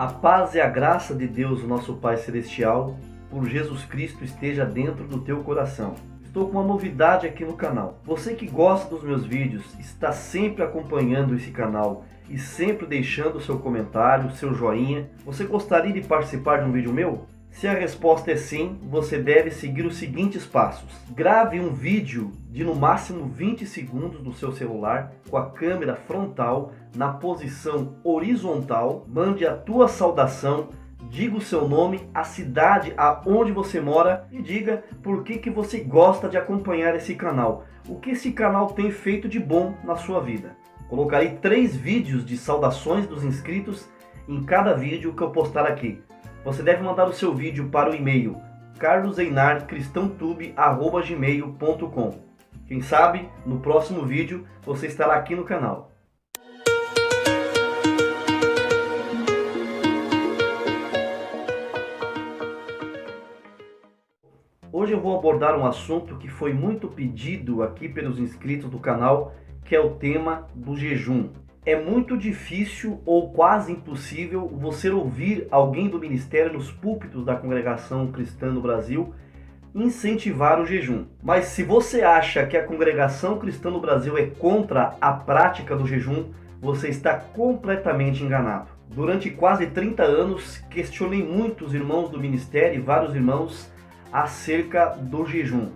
A paz e a graça de Deus, nosso Pai Celestial, por Jesus Cristo esteja dentro do teu coração. Estou com uma novidade aqui no canal. Você que gosta dos meus vídeos, está sempre acompanhando esse canal e sempre deixando o seu comentário, seu joinha. Você gostaria de participar de um vídeo meu? Se a resposta é sim, você deve seguir os seguintes passos. Grave um vídeo de no máximo 20 segundos do seu celular com a câmera frontal na posição horizontal. Mande a tua saudação, diga o seu nome, a cidade aonde você mora e diga por que você gosta de acompanhar esse canal. O que esse canal tem feito de bom na sua vida. Colocarei 3 vídeos de saudações dos inscritos em cada vídeo que eu postar aqui. Você deve mandar o seu vídeo para o e-mail carloseinarcristãotube@gmail.com. Quem sabe, no próximo vídeo, você estará aqui no canal. Hoje eu vou abordar um assunto que foi muito pedido aqui pelos inscritos do canal, que é o tema do jejum. É muito difícil ou quase impossível você ouvir alguém do ministério nos púlpitos da Congregação Cristã no Brasil incentivar o jejum. Mas se você acha que a Congregação Cristã no Brasil é contra a prática do jejum, você está completamente enganado. Durante quase 30 anos, questionei muitos irmãos do ministério e vários irmãos acerca do jejum.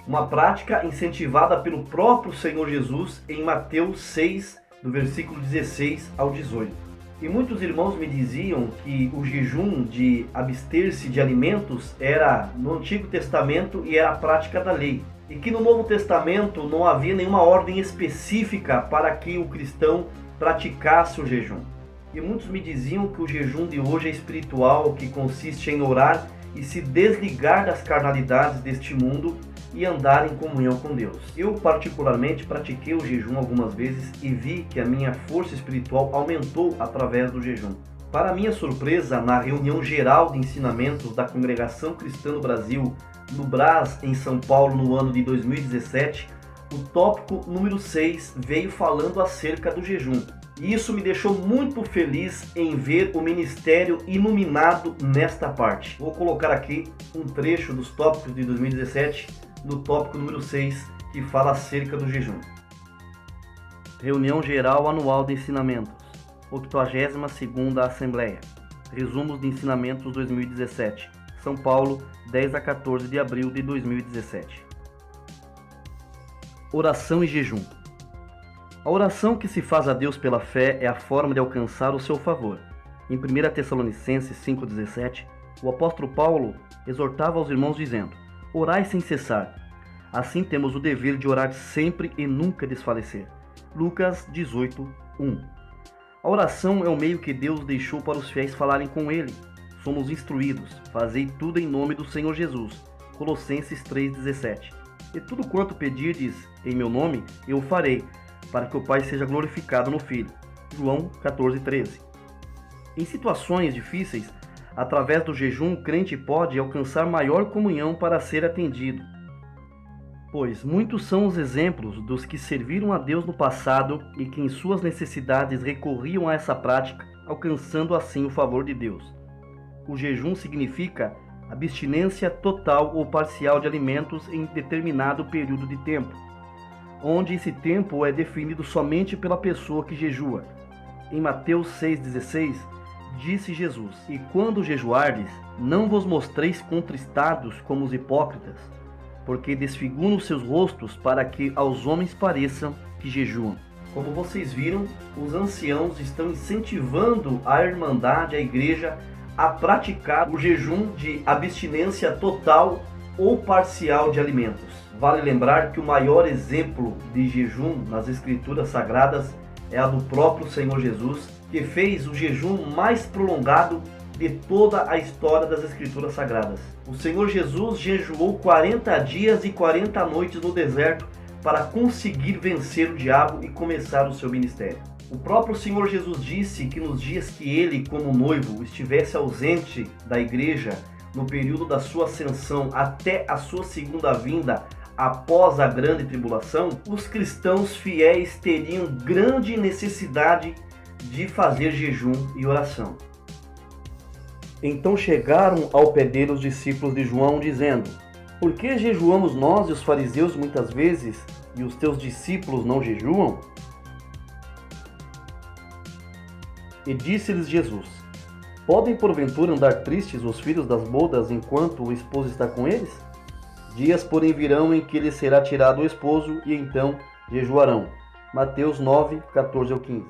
Uma prática incentivada pelo próprio Senhor Jesus em Mateus 6, do versículo 16 ao 18. E muitos irmãos me diziam que o jejum de abster-se de alimentos era no Antigo Testamento e era a prática da lei. E que no Novo Testamento não havia nenhuma ordem específica para que o cristão praticasse o jejum. E muitos me diziam que o jejum de hoje é espiritual, que consiste em orar e se desligar das carnalidades deste mundo e andar em comunhão com Deus. Eu particularmente pratiquei o jejum algumas vezes e vi que a minha força espiritual aumentou através do jejum. Para minha surpresa, na reunião geral de ensinamentos da Congregação Cristã no Brasil, no Brás, em São Paulo, no ano de 2017, o tópico número 6 veio falando acerca do jejum. E isso me deixou muito feliz em ver o ministério iluminado nesta parte. Vou colocar aqui um trecho dos tópicos de 2017, no tópico número 6, que fala acerca do jejum. Reunião Geral Anual de Ensinamentos, 82ª Assembleia. Resumos de Ensinamentos 2017. São Paulo, 10 a 14 de abril de 2017. Oração e jejum. A oração que se faz a Deus pela fé é a forma de alcançar o seu favor. Em 1 Tessalonicenses 5,17, o apóstolo Paulo exortava aos irmãos dizendo: orai sem cessar. Assim temos o dever de orar sempre e nunca desfalecer. Lucas 18:1. A oração é o meio que Deus deixou para os fiéis falarem com Ele. Somos instruídos, fazei tudo em nome do Senhor Jesus. Colossenses 3,17. E tudo quanto pedirdes em meu nome, eu o farei, para que o Pai seja glorificado no Filho. João 14:13. Em situações difíceis, através do jejum, o crente pode alcançar maior comunhão para ser atendido. Pois muitos são os exemplos dos que serviram a Deus no passado e que em suas necessidades recorriam a essa prática, alcançando assim o favor de Deus. O jejum significa abstinência total ou parcial de alimentos em determinado período de tempo, onde esse tempo é definido somente pela pessoa que jejua. Em Mateus 6,16, disse Jesus: e quando jejuardes, não vos mostreis contristados como os hipócritas, porque desfiguram seus rostos para que aos homens pareçam que jejuam. Como vocês viram, os anciãos estão incentivando a irmandade, a igreja, a praticar o jejum de abstinência total ou parcial de alimentos. Vale lembrar que o maior exemplo de jejum nas Escrituras Sagradas é a do próprio Senhor Jesus, que fez o jejum mais prolongado de toda a história das Escrituras Sagradas. O Senhor Jesus jejuou 40 dias e 40 noites no deserto para conseguir vencer o diabo e começar o seu ministério. O próprio Senhor Jesus disse que nos dias que ele, como noivo, estivesse ausente da igreja, no período da sua ascensão até a sua segunda vinda, após a grande tribulação, os cristãos fiéis teriam grande necessidade de fazer jejum e oração. Então chegaram ao pé dele os discípulos de João, dizendo: Por que jejuamos nós e os fariseus muitas vezes, e os teus discípulos não jejuam? E disse-lhes Jesus: Podem porventura andar tristes os filhos das bodas enquanto o esposo está com eles? Dias, porém, virão em que lhes será tirado o esposo, e então jejuarão. Mateus 9, 14 ao 15.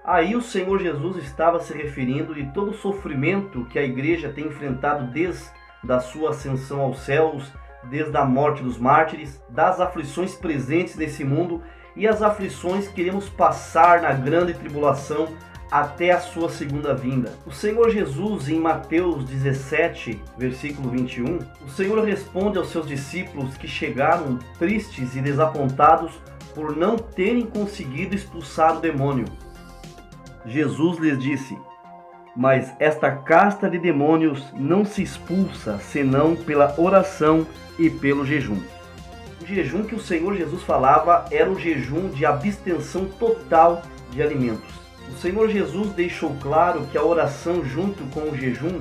Aí o Senhor Jesus estava se referindo de todo o sofrimento que a igreja tem enfrentado desde a sua ascensão aos céus, desde a morte dos mártires, das aflições presentes nesse mundo e as aflições que iremos passar na grande tribulação até a sua segunda vinda. O Senhor Jesus, em Mateus 17, versículo 21, o Senhor responde aos seus discípulos que chegaram tristes e desapontados por não terem conseguido expulsar o demônio. Jesus lhes disse: Mas esta casta de demônios não se expulsa senão pela oração e pelo jejum. O jejum que o Senhor Jesus falava era o jejum de abstenção total de alimentos. O Senhor Jesus deixou claro que a oração junto com o jejum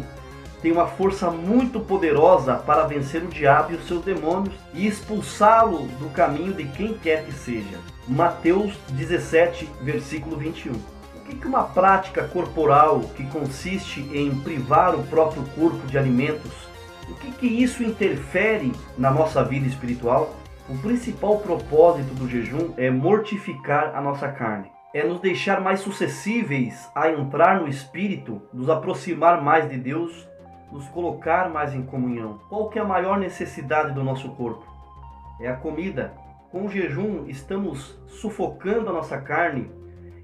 tem uma força muito poderosa para vencer o diabo e os seus demônios e expulsá-lo do caminho de quem quer que seja. Mateus 17, versículo 21. O que uma prática corporal que consiste em privar o próprio corpo de alimentos, o que isso interfere na nossa vida espiritual? O principal propósito do jejum é mortificar a nossa carne. É nos deixar mais suscetíveis a entrar no Espírito, nos aproximar mais de Deus, nos colocar mais em comunhão. Qual que é a maior necessidade do nosso corpo? É a comida. Com o jejum, estamos sufocando a nossa carne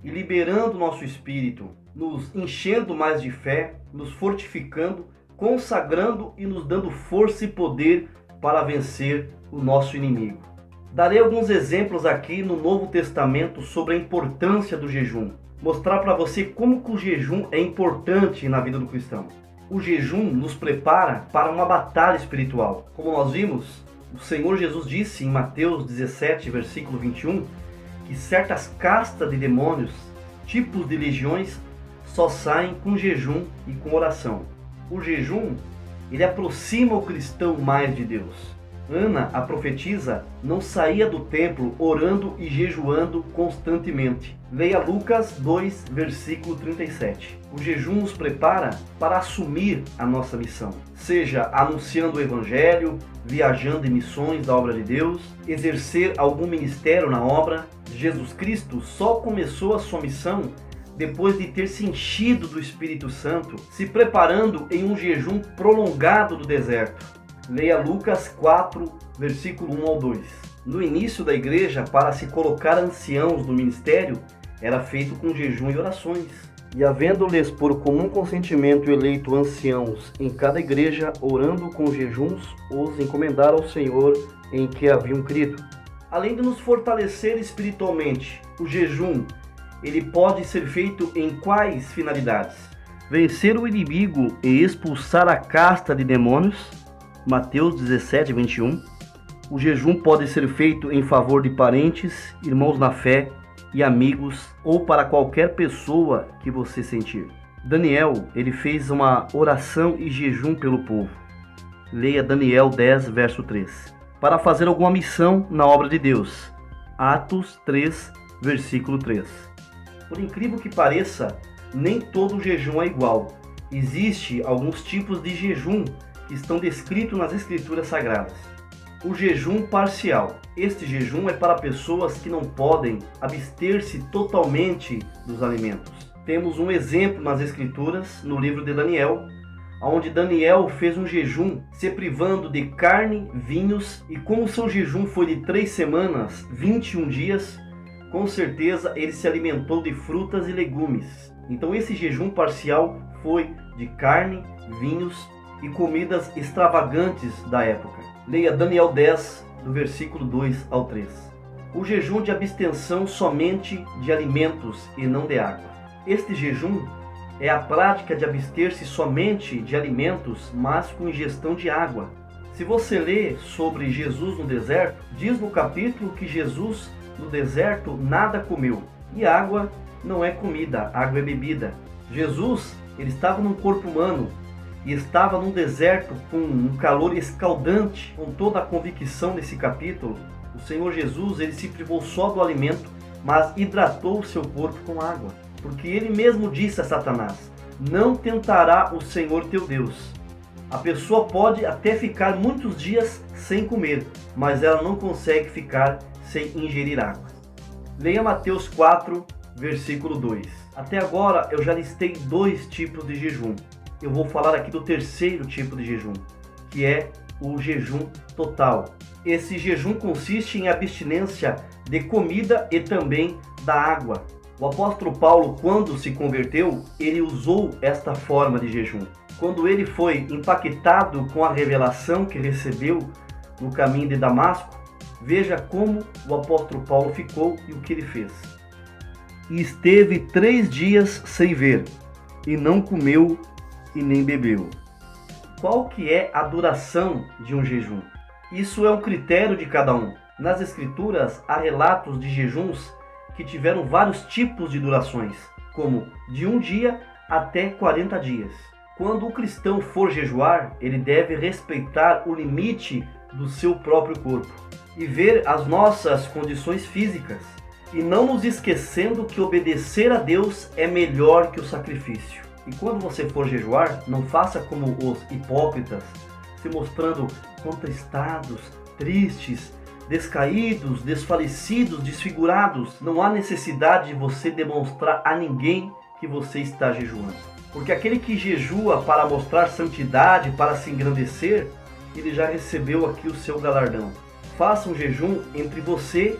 e liberando o nosso espírito, nos enchendo mais de fé, nos fortificando, consagrando e nos dando força e poder para vencer o nosso inimigo. Darei alguns exemplos aqui no Novo Testamento sobre a importância do jejum. Mostrar para você como que o jejum é importante na vida do cristão. O jejum nos prepara para uma batalha espiritual. Como nós vimos, o Senhor Jesus disse em Mateus 17, versículo 21, que certas castas de demônios, tipos de legiões, só saem com jejum e com oração. O jejum, ele aproxima o cristão mais de Deus. Ana, a profetisa, não saía do templo orando e jejuando constantemente. Leia Lucas 2, versículo 37. O jejum nos prepara para assumir a nossa missão, seja anunciando o evangelho, viajando em missões da obra de Deus, exercer algum ministério na obra. Jesus Cristo só começou a sua missão depois de ter se enchido do Espírito Santo, se preparando em um jejum prolongado do deserto. Leia Lucas 4, versículo 1 ao 2. No início da igreja, para se colocar anciãos no ministério, era feito com jejum e orações. E havendo-lhes por comum consentimento eleito anciãos em cada igreja, orando com jejuns, os encomendaram ao Senhor em que haviam crido. Além de nos fortalecer espiritualmente, o jejum, ele pode ser feito em quais finalidades? Vencer o inimigo e expulsar a casta de demônios. Mateus 17, 21. O jejum pode ser feito em favor de parentes, irmãos na fé e amigos, ou para qualquer pessoa que você sentir. Daniel, ele fez uma oração e jejum pelo povo. Leia Daniel 10, verso 3. Para fazer alguma missão na obra de Deus. Atos 3, versículo 3. Por incrível que pareça, nem todo jejum é igual. Existem alguns tipos de jejum que estão descritos nas Escrituras Sagradas. O jejum parcial. Este jejum é para pessoas que não podem abster-se totalmente dos alimentos. Temos um exemplo nas Escrituras, no livro de Daniel, onde Daniel fez um jejum se privando de carne, vinhos, e como o seu jejum foi de 3 semanas, 21 dias, com certeza ele se alimentou de frutas e legumes. Então esse jejum parcial foi de carne, vinhos e comidas extravagantes da época. Leia Daniel 10, do versículo 2 ao 3. O jejum de abstenção somente de alimentos e não de água. Este jejum é a prática de abster-se somente de alimentos, mas com ingestão de água. Se você lê sobre Jesus no deserto, diz no capítulo que Jesus no deserto nada comeu. E água não é comida, água é bebida. Jesus, ele estava num corpo humano, e estava num deserto com um calor escaldante, com toda a convicção desse capítulo, o Senhor Jesus ele se privou só do alimento, mas hidratou o seu corpo com água. Porque ele mesmo disse a Satanás: não tentará o Senhor teu Deus. A pessoa pode até ficar muitos dias sem comer, mas ela não consegue ficar sem ingerir água. Leia Mateus 4, versículo 2. Até agora eu já listei 2 tipos de jejum. Eu vou falar aqui do terceiro tipo de jejum, que é o jejum total. Esse jejum consiste em abstinência de comida e também da água. O apóstolo Paulo, quando se converteu, ele usou esta forma de jejum. Quando ele foi impactado com a revelação que recebeu no caminho de Damasco, veja como o apóstolo Paulo ficou e o que ele fez. E esteve 3 dias sem ver, e não comeu e nem bebeu. Qual que é a duração de um jejum? Isso é um critério de cada um. Nas escrituras há relatos de jejuns que tiveram vários tipos de durações, como de 1 dia até 40 dias. Quando o cristão for jejuar, ele deve respeitar o limite do seu próprio corpo e ver as nossas condições físicas, e não nos esquecendo que obedecer a Deus é melhor que o sacrifício. E quando você for jejuar, não faça como os hipócritas, se mostrando contristados, tristes, descaídos, desfalecidos, desfigurados. Não há necessidade de você demonstrar a ninguém que você está jejuando. Porque aquele que jejua para mostrar santidade, para se engrandecer, ele já recebeu aqui o seu galardão. Faça um jejum entre você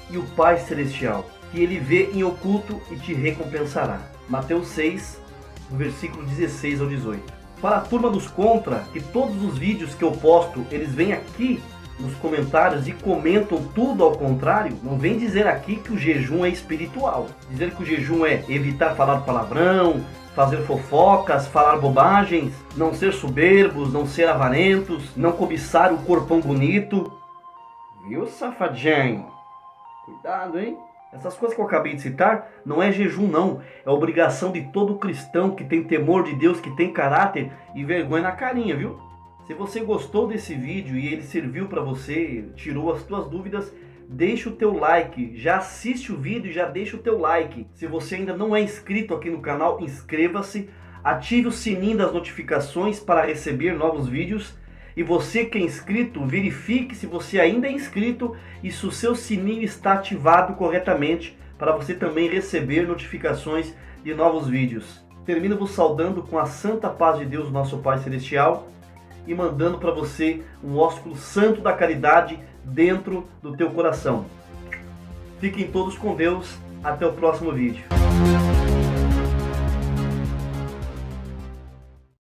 e o Pai Celestial, que ele vê em oculto e te recompensará. Mateus 6, do versículo 16 ao 18. Para a turma dos contra, que todos os vídeos que eu posto, eles vêm aqui nos comentários e comentam tudo ao contrário, não vem dizer aqui que o jejum é espiritual. Dizer que o jejum é evitar falar palavrão, fazer fofocas, falar bobagens, não ser soberbos, não ser avarentos, não cobiçar o corpão bonito. Viu, safadinho? Cuidado, hein? Essas coisas que eu acabei de citar não é jejum não, é obrigação de todo cristão que tem temor de Deus, que tem caráter e vergonha na carinha, viu? Se você gostou desse vídeo e ele serviu para você, tirou as suas dúvidas, deixa o teu like, já assiste o vídeo e já deixa o teu like. Se você ainda não é inscrito aqui no canal, inscreva-se, ative o sininho das notificações para receber novos vídeos. E você que é inscrito, verifique se você ainda é inscrito e se o seu sininho está ativado corretamente para você também receber notificações de novos vídeos. Termino vos saudando com a santa paz de Deus, nosso Pai Celestial, e mandando para você um ósculo santo da caridade dentro do teu coração. Fiquem todos com Deus, até o próximo vídeo.